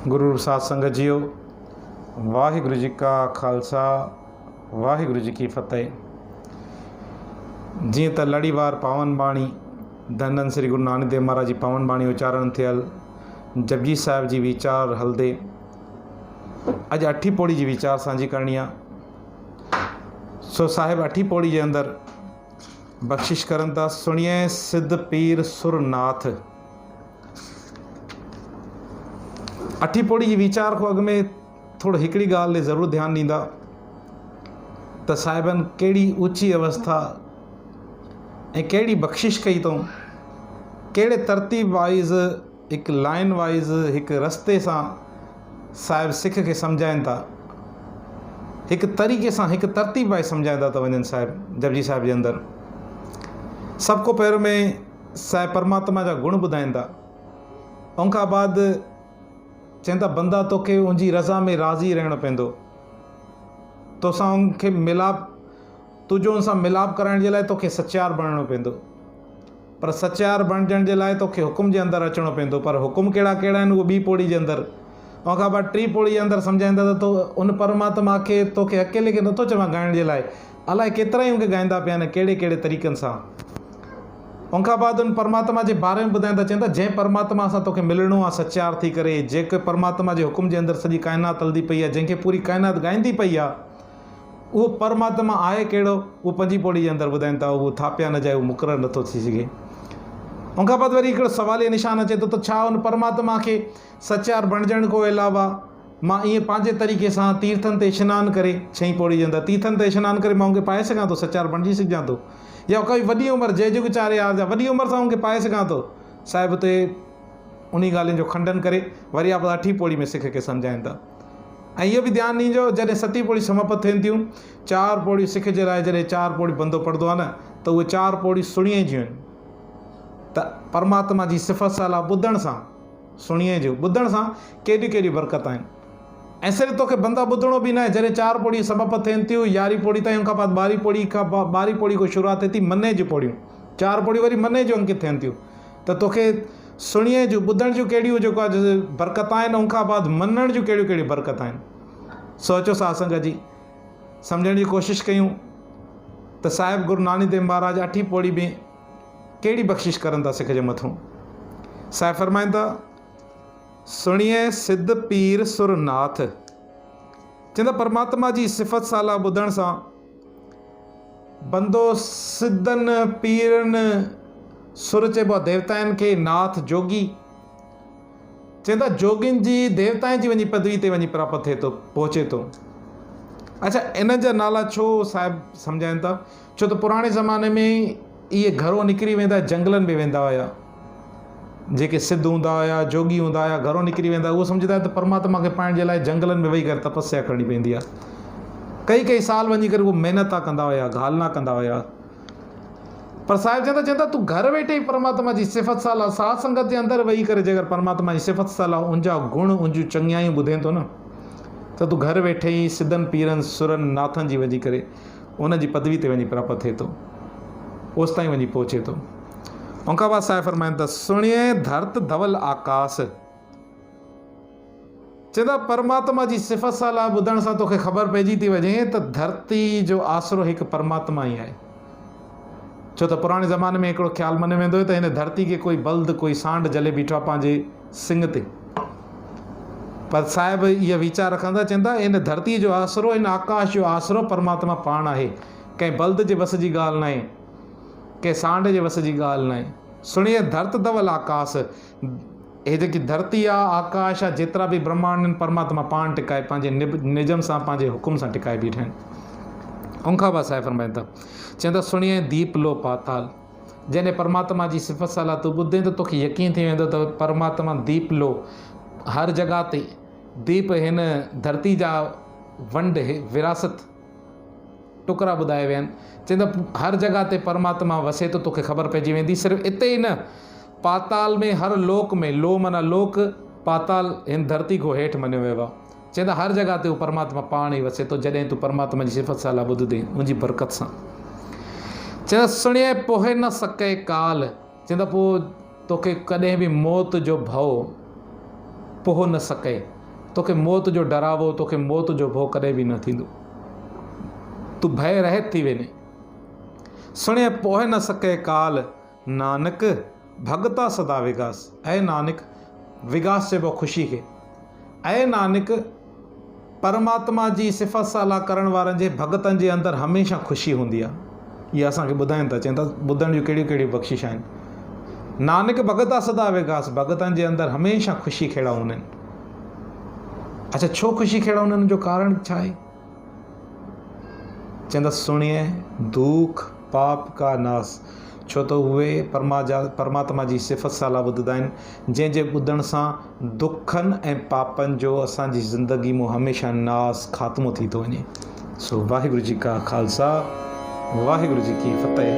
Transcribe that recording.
गुरु साध संगत जीओ, वाहिगुरु जी का खालसा वाहिगुरु जी की फतेह। जी त लड़ीवार पावन बाणी धन धन श्री गुरु नानक देव महाराज जी पावन बाणी उच्चारण थियल जपजी साहिब जी विचार हलदे अज अठी पौड़ी जी विचार सांझी करणी आहे। सो साहिब अठी पौड़ी के अंदर बख्शिश करन था, सुनिए सिद्ध पीर सुरनाथ। अठी पौड़ी जी विचार को अग में थोड़ा हिकड़ी गाल ज़रूर ध्यान दींदा त साहिबन केड़ी ऊंची अवस्था ए केड़ी बख्शिश कई तो केड़े तरतीब वाइज एक लाइन वाइज एक रस्ते से साहिब सिख के समझाइन था, एक तरीके से एक तरतीब वाइज समझाइंदा था वजन साहिब जपजी साहिब के अंदर। सबको पहिरों में साहिब परमात्मा जा गुण ॿुधाईंदा, उनका बाद चवंदा बंदा तोखे उनजी रज़ा में राज़ी रहणो पवंदो, तोसां उनखे मिलाप तुझो उन सां मिलाप कराइण जे लाइ तोखे सचार बणणो पवंदो, पर सचार बणजण जे लाइ तोखे हुकुम जे अंदरि अचणो पवंदो। पर हुकुम कहिड़ा कहिड़ा आहिनि उहो ॿी पौड़ी जे अंदरि, उन खां बाद टी पौड़ी जे अंदरि सम्झाईंदा त तो उन परमात्मा खे तोखे अकेले खे नथो चवां ॻाइण जे लाइ, अलाए केतिरा ई उनखे ॻाईंदा पिया आहिनि कहिड़े कहिड़े तरीक़नि सां। उनखां बाद उन परमात्मा के बारे में ॿुधाईंदा, चवंदा जंहिं परमात्मा सां तोखे मिलणो आहे सचार थी करे, जेके परमात्मा के हुकुम के अंदर सॼी कायनात हलंदी पई आहे, जंहिंखे पूरी कायनात ॻाईंदी पई आहे, उहो परमात्मा आहे कहिड़ो उहो पंजी पौड़ी के अंदर ॿुधाइनि था। उहो थापिया न जाए, उहो मुक़ररु नथो थी सघे। उनखां बाद वरी हिकिड़ो सवालिया निशान अचे थो त छा उन परमात्मा के सचार बणजण को अलावा मां ईअं पंहिंजे तरीक़े सां तीर्थनि ते सनानु करे, छहीं पौड़ी जे अंदरि तीर्थनि ते सनानु करे मां उनखे पाए सघां थो, सचार बणिजी सघां थो, या कोई वॾी उमिरि जय जुग 4000 जा वॾी उमिरि सां उनखे पाए सघां थो। साहिब उते उन ॻाल्हियुनि जो खंडन करे वरी आप अठी पौड़ी में सिख के सम्झाइनि था। ऐं इहो बि ध्यानु ॾिजो, जॾहिं सती पौड़ी समाप्त थियनि थियूं, 4 पौड़ी सिख जे लाइ जॾहिं 4 पौड़ी बंदो पढ़ंदो आहे न, त उहे 4 पौड़ी सुणिए जूं आहिनि। त परमात्मा जी सिफ़त सां ॿुधण सां, सुणिए जो ॿुधण सां केॾियूं केॾियूं बरकत आहिनि। ऐं सिर्फ़ु तोखे बंदा ॿुधणो बि न आहे, जॾहिं 4 पौड़ी समाप्त थियनि थियूं 11वीं पौड़ी ताईं, उनखां बाद 12वीं पौड़ी खां 12वीं पौड़ी को शुरूआति थिए थी मने जूं पौड़ियूं, 4 पौड़ी वरी मने जो अंकित थियनि थियूं। त तोखे सुणिए जूं ॿुधण जूं कहिड़ियूं जेको आहे बरकत आहिनि, उनखां बाद मञण जूं कहिड़ियूं कहिड़ियूं बरकत आहिनि। सोचो साध संगत जी, सम्झण जी कोशिशि कयूं त साहिब गुरु नानक देव महाराज अठी पौड़ी में कहिड़ी बख्शिश करनि था सिख जे मथां। साहिब फरमाइनि था, सुणिए सिद्ध पीर सुरनाथ। चवंदा परमात्मा जी सिफ़त सां ॿुधण सां बंदो सिद्धनि पीरनि, सुर चइबो आहे देवताउनि खे, नाथ जोगी, चवंदा जोगियुनि जी देवताउनि जी वञी पदवी ते वञी प्राप्त थिए थो, पहुचे थो। अच्छा, इन जा नाला छो साहिब सम्झाइनि था? छो त पुराणे ज़माने में इहे घरों निकिरी वेंदा, जंगलनि में वेंदा हुया, जेके सिद्ध हूंदा हुया, जोगी हूंदा हुया, घरों निकिरी वेंदा, उहो सम्झंदा त परमात्मा खे पाइण जे लाइ जंगलनि में वेही करे तपस्या करणी पवंदी आहे। कई कई साल वञी करे उहो महिनत कंदा हुया, घालना कंदा हुया। पर साहिब चवंदा तूं घर वेठे ई परमात्मा जी सिफ़त सां साध संगत जे अंदरि वेही करे जेकर परमात्मा जी सिफ़त सां उनजा गुण उनजूं चङियायूं ॿुधे थो न, त तूं घर वेठे ई सिद्धनि पीरनि सुरनि नाथनि जी वञी करे उन जी पदवी ते वञी प्राप्त थिए थो, ओसि ताईं वञी पहुचे थो। उनखां बाद साहिब फरमाइनि था, सुणिए धरत धवल आकाश। चवंदा परमात्मा जी सिफ़त सां ॿुधण सां तोखे ख़बर पइजी थी वञे त धरती जो आसरो हिकु परमात्मा ई आहे। छो त पुराणे ज़माने में हिकिड़ो ख़्यालु मन वेंदो हुयो त हिन धरती खे कोई बल्द, कोई सांड जले बीठो आहे पंहिंजे सिंग ते। पर साहिब इहा वीचार रखंदा, चवंदा हिन धरती जो आसरो, हिन आकाश जो आसरो परमात्मा पाण आहे, कंहिं बल्द जे बस जी ॻाल्हि न आहे, कंहिं सांड जे वस जी ॻाल्हि न आहे। सुणिए धरत धवल आकाश, हे जेकी धरती आहे, आकाश आहे, जेतिरा बि ब्रह्मांड आहिनि, परमात्मा पाण टिकाए पंहिंजे निजम सां, पंहिंजे हुकुम सां टिकाए बीठा आहिनि। उनखां बाद साहिब फरमाइनि था, चवंदा सुणिए दीप लो पाताल। जॾहिं परमात्मा जी सिफ़त सां तूं ॿुधे त तोखे यकीन थी वेंदो त परमात्मा दीप लो, हर जॻह ते दीप, हिन धरती जा वंड विरासत टुकड़ा ॿुधाए विया आहिनि। चवंदा हर जॻह ते परमात्मा वसे थो, तोखे ख़बर पइजी वेंदी। सिर्फ़ु इते ई न, पाताल में, हर लोक में, लो माना लोक, पाताल हिन धरती को हेठि मञियो वियो आहे। चवंदा हर जॻह ते उहो परमात्मा पाण ई वसे थो, जॾहिं तूं परमात्मा जी सिफ़त सां ॿुधदे उनजी बरकत सां। चवंदा सुणिए पोइ न सके काल। चवंदा पोइ तोखे कॾहिं बि मौत जो भउ पोइ न सके, तोखे मौत जो डरावो, तोखे मौत जो भउ कॾहिं बि न थींदो। तूं भय रहित थी वेंदे। सुणे पोइ न सके काल, नानक भगता सदा विगास। ऐं नानक, विगास चइबो ख़ुशी खे। ऐं नानक, परमात्मा जी सिफ़त साला करण वारनि जे भगतनि जे अंदरि हमेशह ख़ुशी हूंदी आहे। इहा असांखे ॿुधाइनि था, चवनि था ॿुधण जूं कहिड़ियूं कहिड़ियूं बख़्शिश आहिनि। नानक भगता सदा विगास, भगतनि जे अंदरि हमेशह ख़ुशी खेड़ा हूंदा आहिनि। अच्छा, छो ख़ुशी खेड़ा हूंदा आहिनि? जो कारण छा आहे? चवंदा सुणिए दुख पाप का नास। छो त उहे परमात्मा जी सिफ़त साला ॿुधंदा आहिनि, जंहिंजे ॿुधण सां दुखनि ऐं पापनि जो असांजी ज़िंदगी में हमेशह नास, ख़ात्मो थी थो वञे। सो वाहिगुरु जी का ख़ालसा, वाहिगुरु जी की फ़तेह।